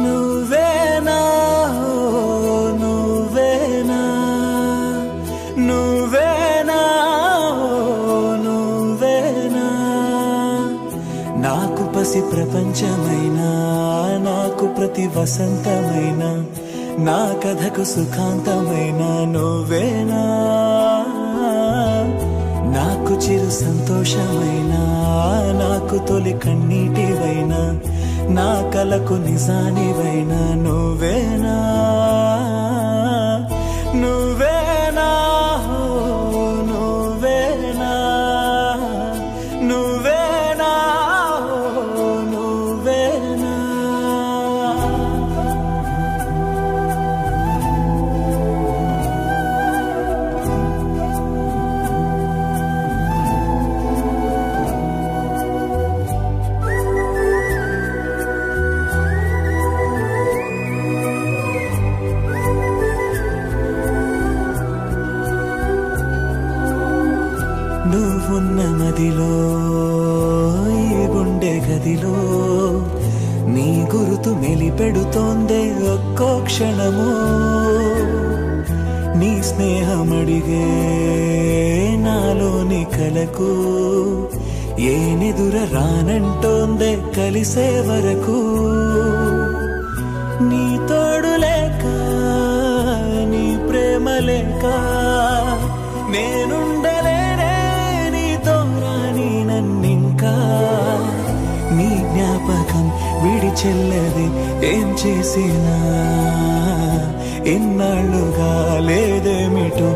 నువ్వేనా నువ్వేనా నువ్వేనా నువ్వేనా నాకు పసి ప్రపంచమైనా నాకు ప్రతి వసంతమైనా నా కథకు సుఖాంతమైనా నువ్వేనా నాకు చిరు సంతోషమైనా నాకు తొలి కన్నీటివైనా నా కలకు నిజానివైనా నువ్వేనా నువ్వేనా నువ్వేనా నువ్వేనా నువ్వేనా నువ్వున్న మదిలో ఈ గుండె గదిలో నీ గురుతు మెలిపెడుతోందే ఒక్కో క్షణము నీ స్నేహమడిగే నాలోని కలకు ఏనెదుర రానంటోందే కలిసే వరకు నీ తోడు లేక నీ ప్రేమ లేక నేనుండలేనే నీ జ్ఞాపకం విడి చెల్లది ఏం చేసినా ఎన్నాళ్ళుగా లేదేమిటో